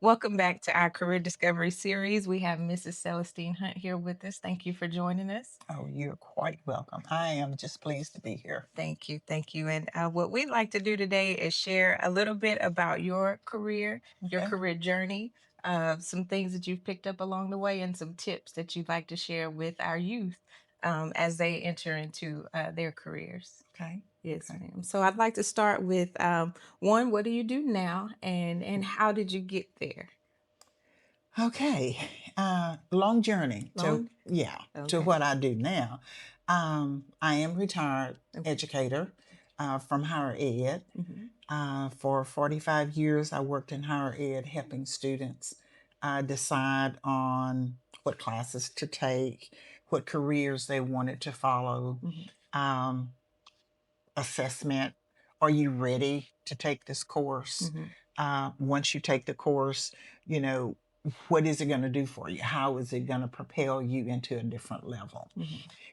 Welcome back to our career discovery series. We have Mrs. Celestine Hunt here with us. Thank you for joining us. Oh, you're quite welcome. I am just pleased to be here. Thank you. Thank you. And what we'd like to do today is share a little bit about your Okay. career journey, some things that you've picked up along the way, and some tips that you'd like to share with our youth as they enter into their careers. Okay. Yes, Okay. ma'am. So I'd like to start with one, what do you do now, and how did you get there? Okay. Long journey to Long. yeah to Okay. what I do now. I am retired Okay. educator from higher ed. Hmm. For 45 years, I worked in higher ed, helping students decide on what classes to take, what careers they wanted to follow. Hmm. Um, Assessment. Are you ready to take this course? Hmm. Once you take the course, you know, what is it going to do for you? How is it going to propel you into a different level? Hmm.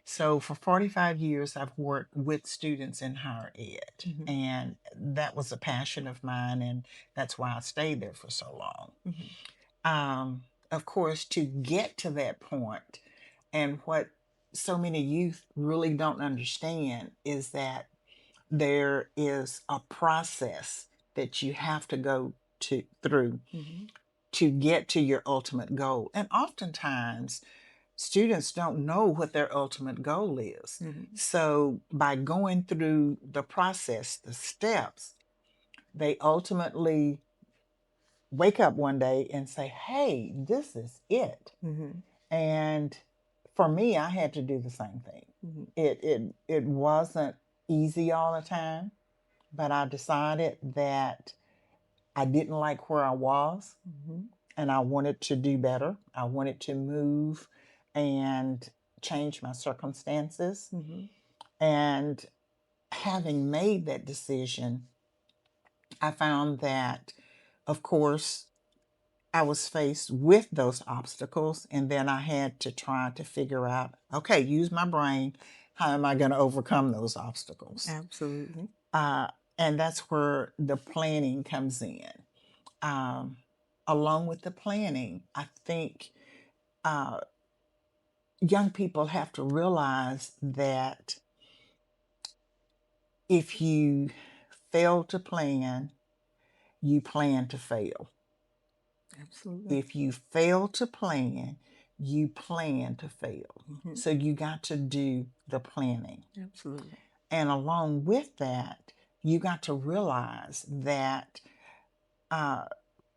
So, for 45 years, I've worked with students in higher ed, Hmm. and that was a passion of mine, and that's why I stayed there for so long. Hmm. Of course, to get to that point, and what so many youth really don't understand is that there is a process that you have to go through Hmm. to get to your ultimate goal. And oftentimes, students don't know what their ultimate goal is. Hmm. So, by going through the process, the steps, they ultimately wake up one day and say, "Hey, this is it." Hmm. And for me, I had to do the same thing. Hmm. It wasn't easy all the time, but I decided that I didn't like where I was Hmm. and I wanted to do better. I wanted to move and change my circumstances. Hmm. And having made that decision, I found that, of course, I was faced with those obstacles. And then I had to try to figure out, okay, use my brain. How am I going to overcome those obstacles? Absolutely. Uh, and that's where the planning comes in. um, Along with the planning, I think uh, young people have to realize that if you fail to plan, you plan to fail. Absolutely. If you fail to plan, you plan to fail. Hmm. So you got to do the planning. Absolutely. And along with that, you got to realize that uh,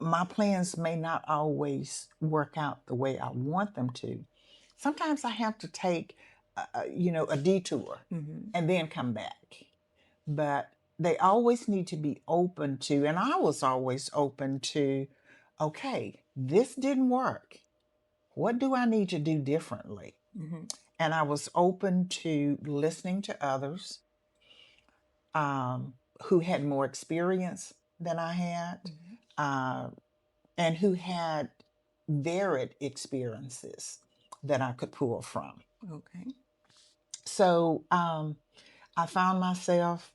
my plans may not always work out the way I want them to. Sometimes I have to take, a detour Hmm. and then come back. But they always need to be open to, and I was always open to, okay, this didn't work. What do I need to do differently? Hmm. And I was open to listening to others who had more experience than I had. Hmm. Uh, and who had varied experiences that I could pull from. Okay. So I found myself,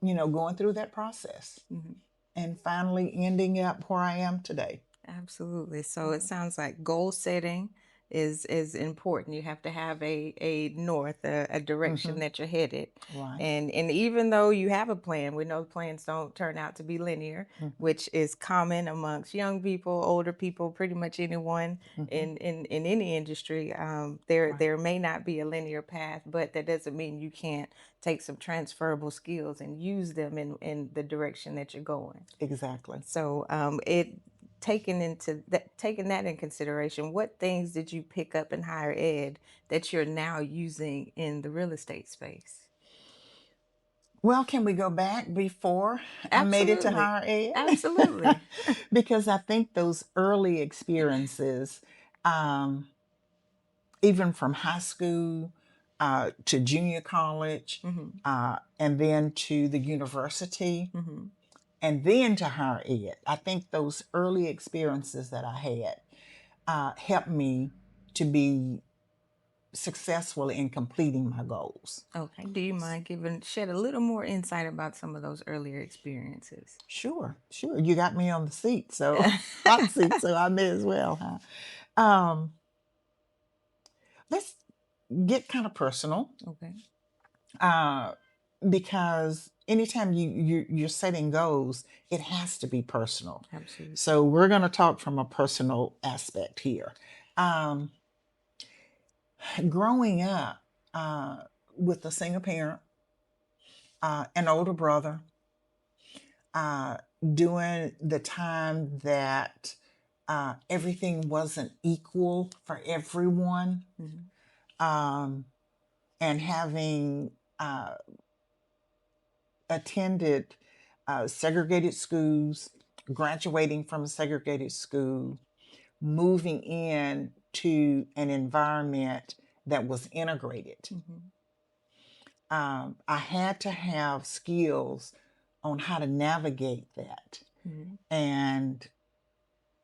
going through that process Hmm. and finally ending up where I am today. Absolutely. So it sounds like goal setting is important. You have to have a north, a direction Hmm. that you're headed. Right. And even though you have a plan, we know plans don't turn out to be linear, Hmm. which is common amongst young people, older people, pretty much anyone Hmm. in any industry. There Right. there may not be a linear path, but that doesn't mean you can't take some transferable skills and use them in the direction that you're going. Exactly. So it taking that in consideration, what things did you pick up in higher ed that you're now using in the real estate space? Well, can we go back before I made it to Absolutely. higher ed? Absolutely. Because I think those early experiences, um, even from high school to junior college, Hmm. and then to the university, Hmm. and then to higher ed. I think those early experiences that I had helped me to be successful in completing my goals. Okay. Do you mind giving shed a little more insight about some of those earlier experiences? Sure, sure. You got me on the seat, so hot seat, so I may as well, huh? Let's get kind of personal, Okay. uh, because anytime you're setting goals, it has to be personal. Absolutely. So we're going to talk from a personal aspect here. Um, Growing up uh, with a single parent, an older brother, uh, during the time that everything wasn't equal for everyone, Mm-hmm. um, and having attended segregated schools, graduating from a segregated school, moving in to an environment that was integrated. Mm-hmm. I had to have skills on how to navigate that. Mm-hmm. And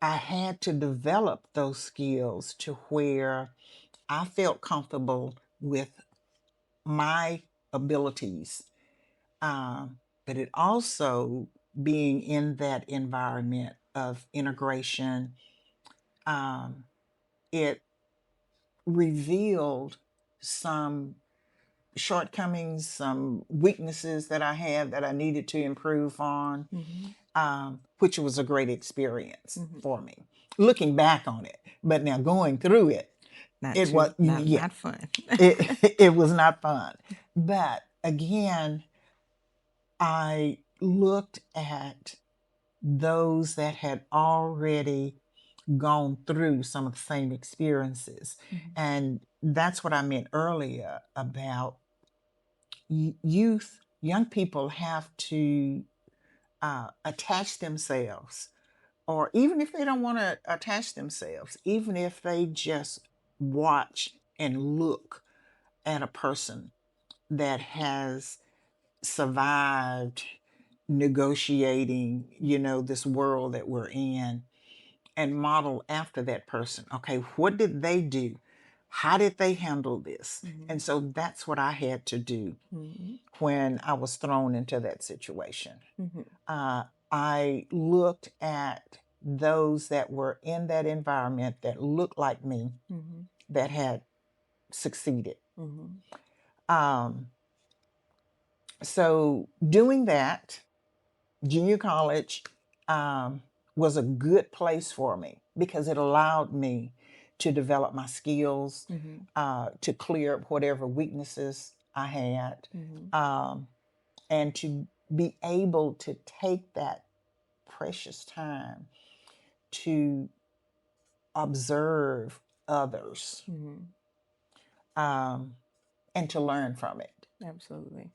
I had to develop those skills to where I felt comfortable with my abilities. But it also, being in that environment of integration, um, it revealed some shortcomings, some weaknesses that I had that I needed to improve on, Mm-hmm. which was a great experience Mm-hmm. for me. Looking back on it, but now going through it, Not it was, too, not yeah, not fun. it was not fun. But again, I looked at those that had already gone through some of the same experiences. Mm-hmm. And that's what I meant earlier about youth, young people have to attach themselves, or even if they don't want to attach themselves, even if they just watch and look at a person that has survived negotiating, this world that we're in, and model after that person. Okay, what did they do? How did they handle this? Mm-hmm. And so that's what I had to do Mm-hmm. when I was thrown into that situation. Mm-hmm. Uh, I looked at those that were in that environment that looked like me, Mm-hmm. that had succeeded. Mm-hmm. Um, so doing that, junior college was a good place for me because it allowed me to develop my skills, Mm-hmm. to clear up whatever weaknesses I had, Mm-hmm. um, and to be able to take that precious time to observe others, Mm-hmm. um, and to learn from it. Absolutely.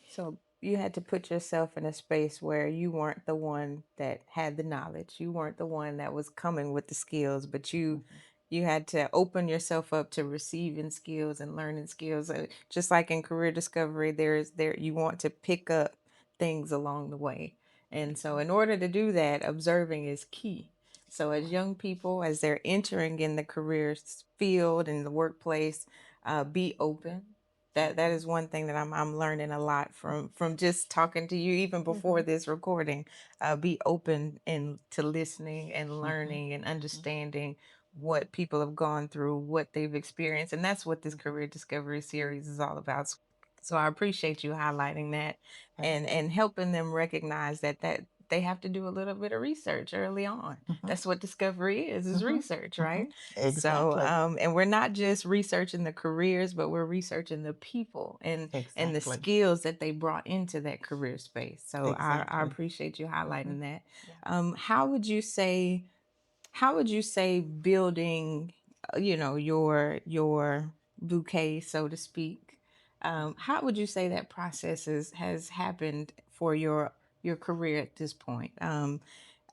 So you had to put yourself in a space where you weren't the one that had the knowledge. You weren't the one that was coming with the skills, but you had to open yourself up to receiving skills and learning skills. Just like in career discovery, there you want to pick up things along the way. And so in order to do that, observing is key. So as young people, as they're entering in the career field and the workplace, be open. That is one thing that I'm learning a lot from just talking to you even before Mhm, this recording. Be open and to listening and mhm, learning and understanding what people have gone through, what they've experienced, and that's what this mhm. career discovery series is all about. So I appreciate you highlighting that Okay. and helping them recognize that they have to do a little bit of research early on. Mhm, That's what discovery is mhm, research, right? mhm. So, Exactly. and we're not just researching the careers, but we're researching the people and the Exactly. skills that they brought into that career space. So I Exactly. appreciate you Mhm. highlighting that. Yeah. How would you say building, your bouquet, so to speak? How would you say that process has happened for your career at this point?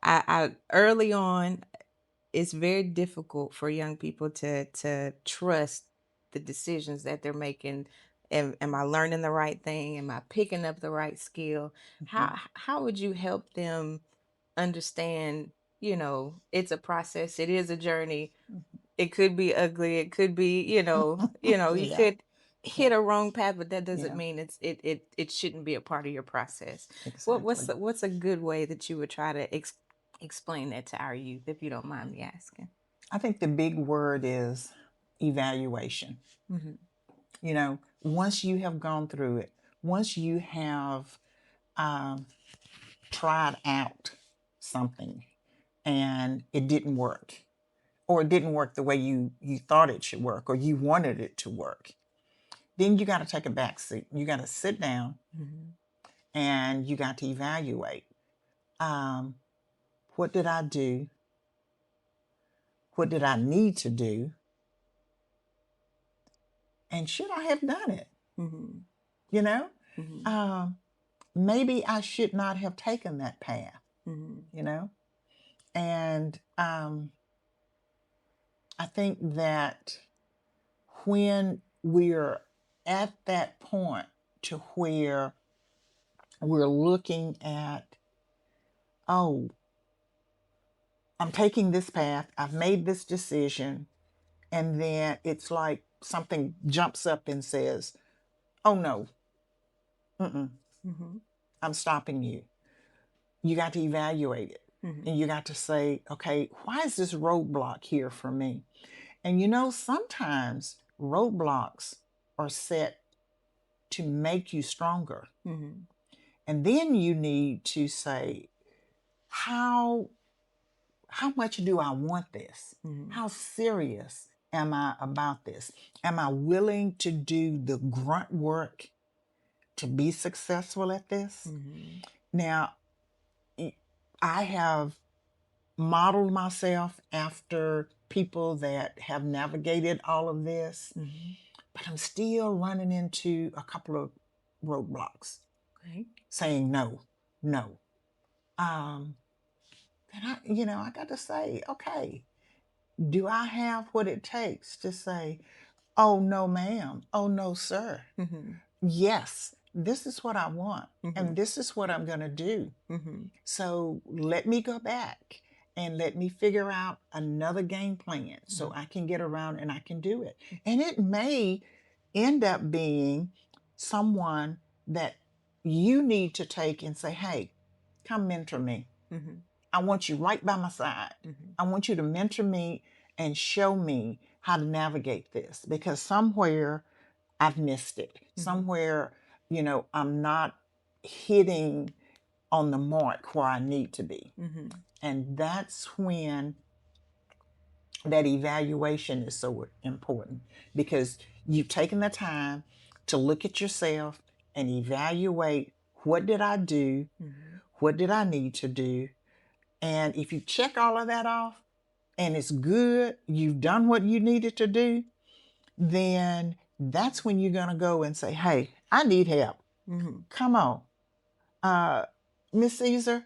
I early on, it's very difficult for young people to trust the decisions that they're making. Am I learning the right thing? Am I picking up the right skill? Mhm. How would you help them understand, it's a process, it is a journey, It could be ugly. It could be, you Yeah, could yeah, hit a wrong path, but that doesn't yeah, mean it shouldn't be a part of your process. exactly. What's a good way that you would try to explain that to our youth, if you don't mind me asking? I think the big word is evaluation. Mm-hmm. Once you have gone through it, once you have um, tried out something and it didn't work, or it didn't work the way you thought it should work, or you wanted it to work, then you got to take a back seat. You got to sit down Mm-hmm. and you got to evaluate. Um, what did I do? What did I need to do? And should I have done it? Mm-hmm. You know, Mm-hmm. um, maybe I should not have taken that path. Mm-hmm. You know, and I think that when we're at that point to where we're looking at, oh, I'm taking this path, I've made this decision, and then it's like something jumps up and says, oh no, mm-mm, Mm-hmm. I'm stopping you. You got to evaluate it. Mm-hmm. And you got to say, okay, why is this roadblock here for me? And sometimes roadblocks are set to make you stronger. Mm-hmm. And then you need to say, how how much do I want this? Mm-hmm. How serious am I about this? Am I willing to do the grunt work to be successful at this? Mm-hmm. Now, I have modeled myself after people that have navigated all of this, Mm-hmm. but I'm still running into a couple of roadblocks Okay. saying no, no. Um, and I got to say, okay, do I have what it takes to say, oh, no, ma'am, oh, no, sir? Mm-hmm. Yes, this is what I want, Mm-hmm. and this is what I'm going to do. Mm-hmm. So let me go back and let me figure out another game plan so I can get around and I can do it. And it may end up being someone that you need to take and say, hey, come mentor me. Mm-hmm. I want you right by my side. Mm-hmm. I want you to mentor me and show me how to navigate this because somewhere I've missed it. Mm-hmm. Somewhere, I'm not hitting on the mark where I need to be. Mm-hmm. And that's when that evaluation is so important because you've taken the time to look at yourself and evaluate what did I do? Mm-hmm. What did I need to do? And if you check all of that off and it's good, you've done what you needed to do, then that's when you're going to go and say, hey, I need help. Mm-hmm. Come on. Uh, Miss Caesar,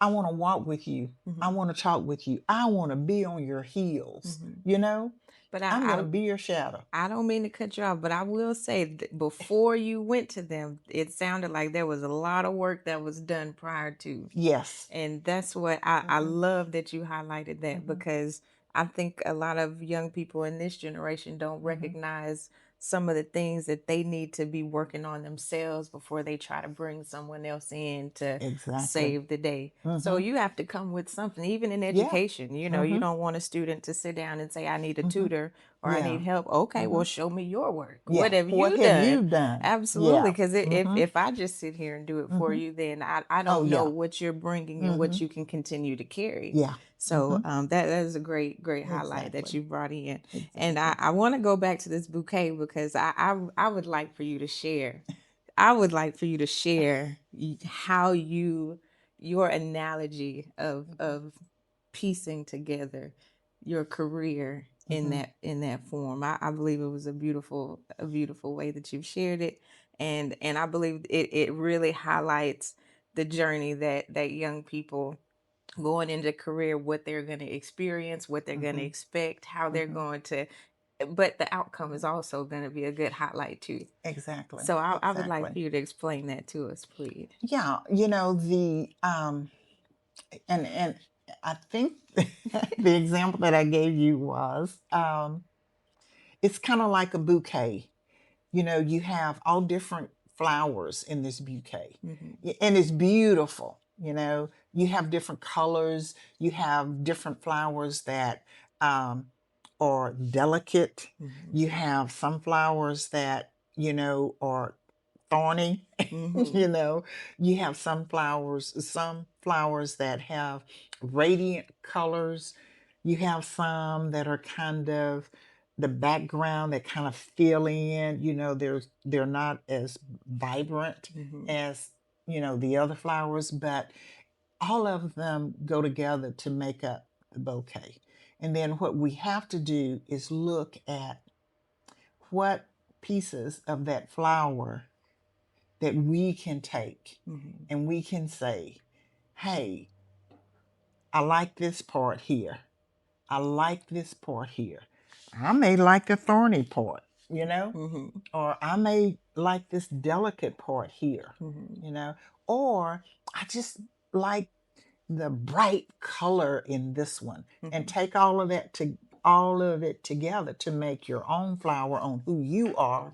I want to walk with you. I Mm-hmm. want to talk with you. I want to be on your heels. Mm-hmm. But I'm going to be your shadow. I don't mean to cut you off, but I will say that before you went to them, it sounded like there was a lot of work that was done prior to. Yes. And that's what I Mm-hmm. love that you highlighted that Mm-hmm. because I think a lot of young people in this generation don't Mm-hmm. recognize some of the things that they need to be working on themselves before they try to bring someone else in to Exactly. save the day. So Mm-hmm. you have to come with something, even in Yeah. education. You Mm-hmm. don't want a student to sit down and say, I need a Mm-hmm. tutor or I Yeah. need help. Okay, Mm-hmm. well, show me your work. Yeah. What have What you have you done? done? Absolutely. Yeah. Because Mm-hmm. if I just sit here and do it for Mm-hmm. you, then I Oh, don't know yeah. what you're bringing and Mm-hmm. what you can continue to carry. Yeah. So Mm-hmm. that is a great highlight that Exactly. you brought in. And Exactly. I want to go back to this bouquet because I would like for you to share. I would like for you to share how your analogy of piecing together your career Mm-hmm. in that form. I believe it was a beautiful way that you've shared it, and I believe it really highlights the journey that young people going into career, what they're going to experience, what they're going to Mm-hmm. expect, how they're Mm-hmm. going to, but the outcome is also going to be a good highlight too. Exactly. So I would like Exactly. for you to explain that to us, please. Yeah. The and I think the example that I gave you was it's kind of like a bouquet. You know, you have all different flowers in this bouquet, Mhm. and it's beautiful. You know, you have different colors, you have different flowers that um, are delicate, Mhm. you have some flowers that, you know, are thorny. You Mhm. know, you have some flowers that have radiant colors, you have some that are kind of the background that kind of fill in, you know, they're not as vibrant Mhm. as, you know, the other flowers, but all of them go together to make up the bouquet. And then what we have to do is look at what pieces of that flower that we can take Mhm. and we can say, hey, I like this part here. I like this part here. I may like the thorny part, you know, Mhm. or I may like this delicate part here, Mhm. you know, or I just like the bright color in this one, and Mhm. take all of it together to make your own flower on who you are,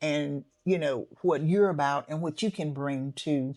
and you know what you're about and what you can bring to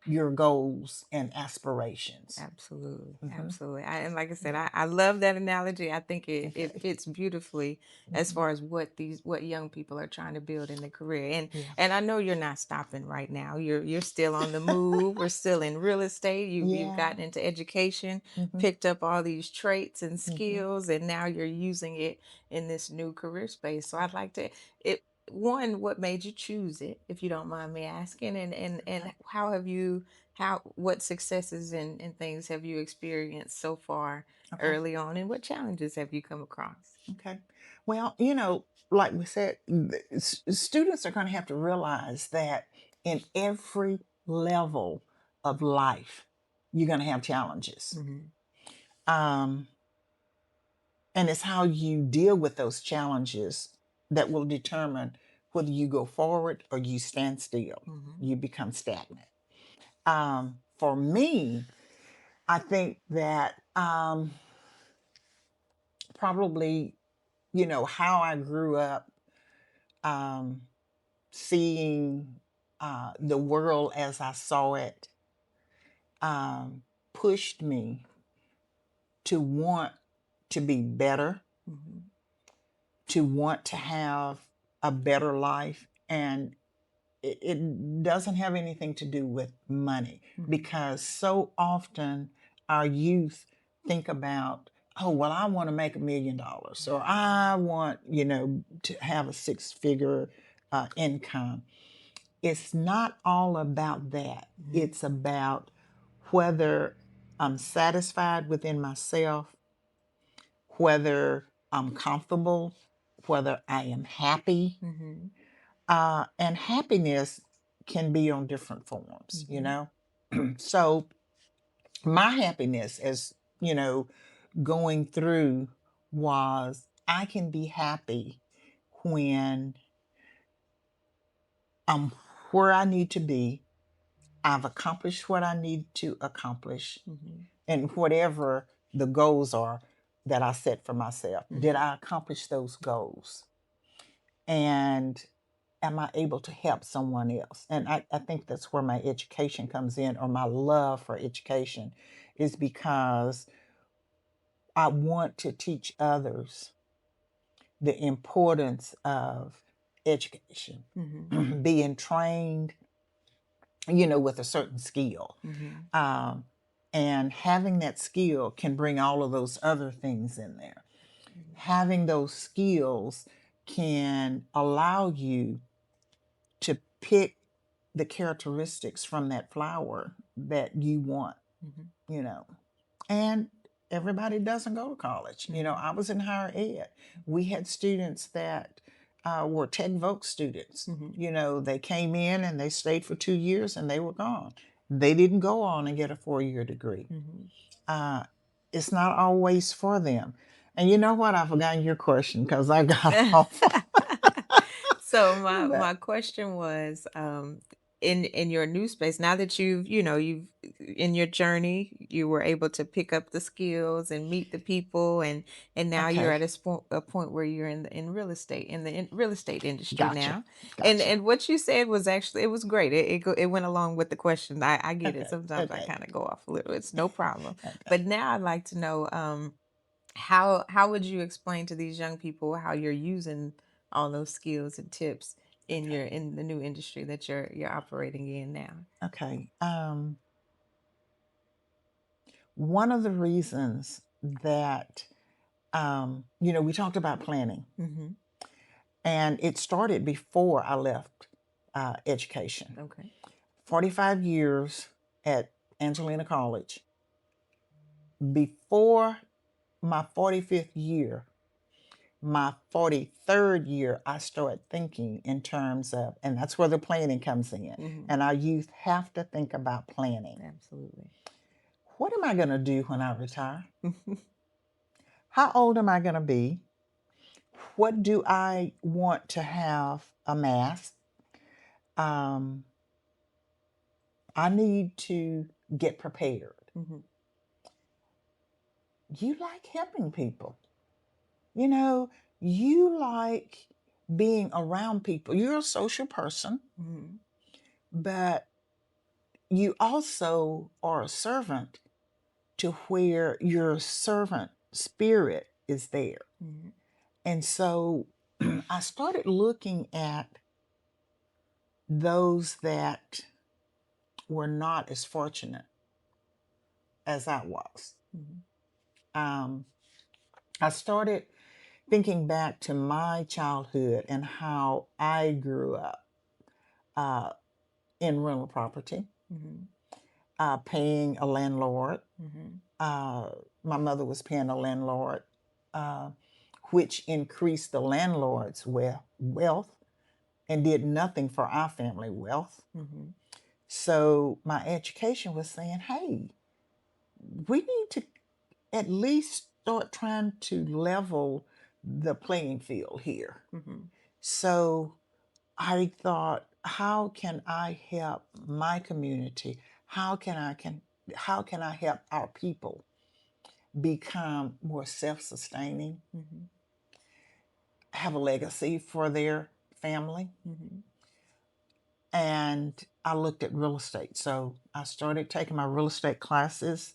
your goals and aspirations. Absolutely, Hmm. absolutely. And like I said, Yeah. I love that analogy. I think it Okay. fits beautifully as Hmm. far as what young people are trying to build in the career. Yeah. And I know you're not stopping right now. You're still on the move. We're still in real estate. You've Yeah. gotten into education, Hmm. picked up all these traits and Hmm. skills, and now you're using it in this new career space. So I'd like to it one, what made you choose it, if you don't mind me asking, and Okay. how have you how what successes and things have you experienced so far Okay. early on, and what challenges have you come across? Okay. Well, you know, like we said, students are going to have to realize that in every level of life, you're going to have challenges. Mhm. Um, and it's how you deal with those challenges that will determine whether you go forward or you stand still, Mhm. you become stagnant. For me, I think that probably, you know, how I grew up, um, seeing the world as I saw it, um, pushed me to want to be better, Mhm. to want to have a better life. And it doesn't have anything to do with money, Mhm. because so often our youth think about, oh, well, I want to make $1 million, or I want, you know, to have a six-figure income. It's not all about that. Mhm. It's about whether I'm satisfied within myself, whether I'm comfortable, whether I am happy. Mhm. And happiness can be on different forms, you Mhm. know? So, my happiness, as you know, going through, was I can be happy when I'm where I need to be. I've accomplished what I need to accomplish, Mhm. and whatever the goals are that I set for myself. Did Mhm. I accomplish those goals? And am I able to help someone else? And I think that's where my education comes in, or my love for education, is because I want to teach others the importance of education, Mhm. being trained, you know, with a certain skill. Mhm. Um, and having that skill can bring all of those other things in there. Having those skills can allow you to pick the characteristics from that flower that you want, Mhm. you know. And everybody doesn't go to college. You know, Mhm. I was in higher ed. We had students that were Tech Voc students. Mhm. You know, they came in and they stayed for 2 years and they were gone. They didn't go on and get a 4-year degree. Mhm. Uh, it's not always for them. And you know what? I forgot your question because I got off. So my But my question was, in your new space, now that you've in your journey, you were able to pick up the skills and meet the people, and now you're Okay. at a point where you're in real estate, real estate industry Gotcha. now. and Gotcha. and what you said was actually, it was great. It went along with the question. I get it. Okay. Sometimes I Okay. kind of go off a little. It's no problem. Okay. But now I'd like to know, how would you explain to these young people how you're using all those skills and tips Okay. in the new industry that you're operating in now? Okay. One of the reasons that we talked about planning, Mhm. and it started before I left education. Okay. 45 years at Angelina College. Before my 45th year, my 43rd year, I started thinking in terms of, and that's where the planning comes in. Mhm. And our youth have to think about planning. Absolutely. What am I going to do when I retire? How old am I going to be? What do I want to have amassed? Um, I need to get prepared. Mhm. You like helping people. You know, you like being around people. You're a social person, Mhm. but you also are a servant to where your servant spirit is there. Mhm. And so I started looking at those that were not as fortunate as I was. Mhm. Um, I started thinking back to my childhood and how I grew up uh, in rental property, Mhm. paying a landlord. Mhm. Uh, my mother was paying a landlord, uh, which increased the landlord's wealth and did nothing for our family wealth. Mhm. So my education was saying, hey, we need to at least start trying to level the playing field here. Mhm. So I thought, how can I help my community? How can I help our people become more self-sustaining, Mhm. have a legacy for their family? Mhm. And I looked at real estate. So I started taking my real estate classes,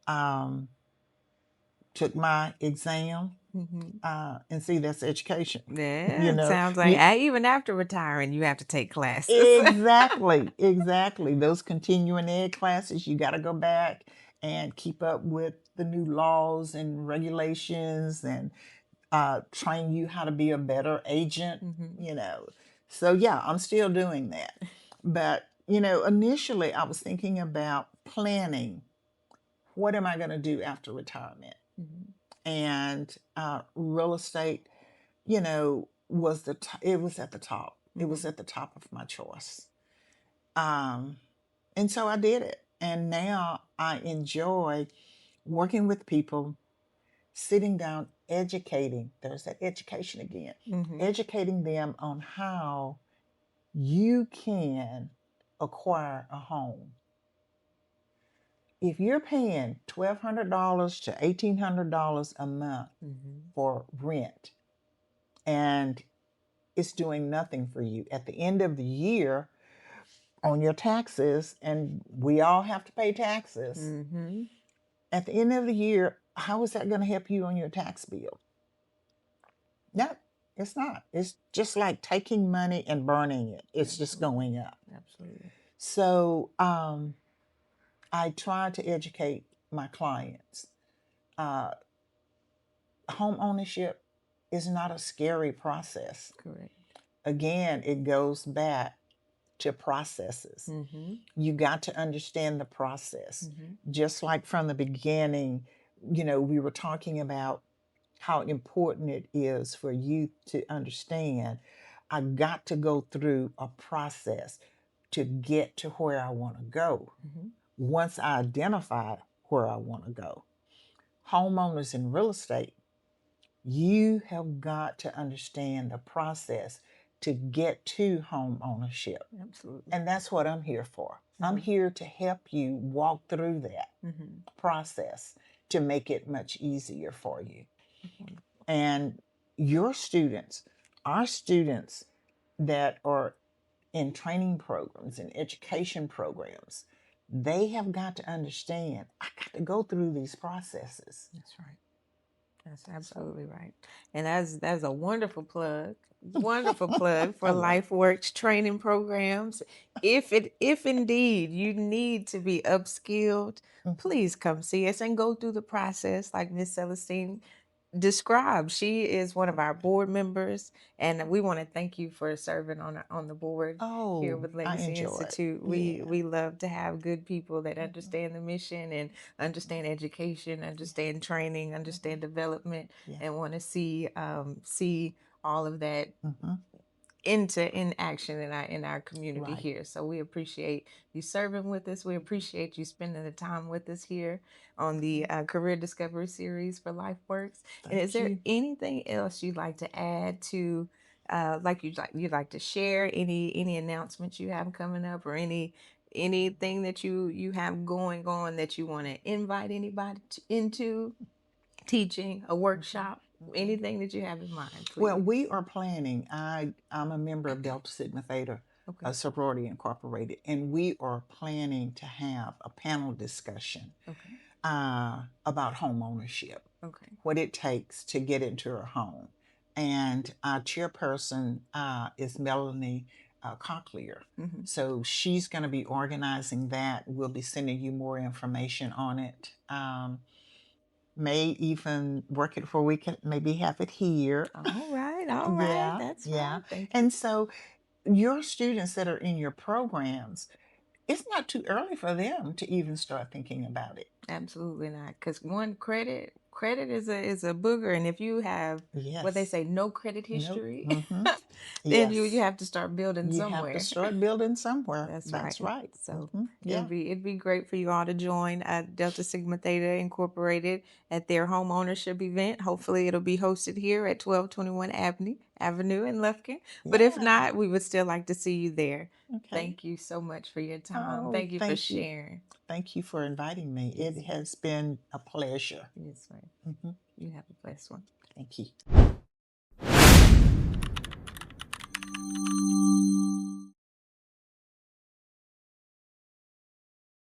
um, took my exam, Mhm. and see, that's education. Yeah, you it know, sounds like, you even after retiring, you have to take classes. exactly, exactly. Those continuing ed classes, you got to go back and keep up with the new laws and regulations, and train you how to be a better agent. Mhm. You know, so yeah, I'm still doing that. But initially, I was thinking about planning. What am I going to do after retirement? Mhm. And real estate, was it was at the top. It was Mhm. at the top of my choice. Um, and so I did it. And now I enjoy working with people, sitting down, educating. There's that education again. Mhm. Educating them on how you can acquire a home. If you're paying $1,200 to $1,800 a month Mhm. for rent, and it's doing nothing for you at the end of the year on your taxes, and we all have to pay taxes. Mhm. At the end of the year, how is that going to help you on your tax bill? No, it's not. It's just like taking money and burning it. It's just Absolutely. going up. Absolutely. So I try to educate my clients. Uh, Home ownership is not a scary process. Correct. Again, it goes back to processes. Mhm. You got to understand the process. Mhm. Just like from the beginning, we were talking about how important it is for you to understand. I got to go through a process to get to where I want to go. Mhm. Once I identify where I want to go, homeowners in real estate, you have got to understand the process to get to home ownership. Absolutely. And that's what I'm here for. I'm here to help you walk through that process to make it much easier for you. And your students, our students that are in training programs and education programs, they have got to understand I got to go through these processes. That's right. That's absolutely right. And that's a wonderful plug for Oh, well. LifeWorks training programs. If indeed you need to be upskilled, please come see us and go through the process like Miss Celestine described. She is one of our board members, and we want to thank you for serving on the board here Oh, with I Legacy enjoy it. Institute. Yeah. We love to have good people that understand the mission and understand education, understand training, understand development, Yeah. and want to see all of that Mm-hmm. in action in our community Right. here. So we appreciate you serving with us. We appreciate you spending the time with us here on the Career Discovery Series for LifeWorks. And is Thank there you. anything else you'd like to add to, like you'd like to share any announcements you have coming up, or anything that you have going on that you want to invite anybody into? Teaching, a workshop, anything that you have in mind, Well, please. we are planning. I'm a member of Delta Sigma Theta Okay. Sorority Incorporated, and we are planning to have a panel discussion Okay. about home ownership, Okay. what it takes to get into a home. And our chairperson is Melanie Cochlear. So she's going to be organizing that. We'll be sending you more information on it. May even work it for we can maybe have it here. All right. All right. Yeah, That's yeah. fine. Thank you. And so your students that are in your programs, it's not too early for them to even start thinking about it. Absolutely not. Because one, credit is a booger, and if you have what they Yes. say, no credit Nope. history, Mm-hmm. then you Yes. have to start building You have to somewhere. start building somewhere. That's right. That's right. So Yeah. it'd be great for you all to join Delta Sigma Theta Incorporated at their home ownership event. Hopefully, it'll be hosted here at 1221 Avenue in Lufkin. But if Yeah. not, we would still like to see you there. Okay. Thank you so much for your time. Oh, Thank you for thank you. sharing. Thank you for inviting me. Yes, It has been a pleasure. yes, right. Hmm. You have a blessed one. Thank you.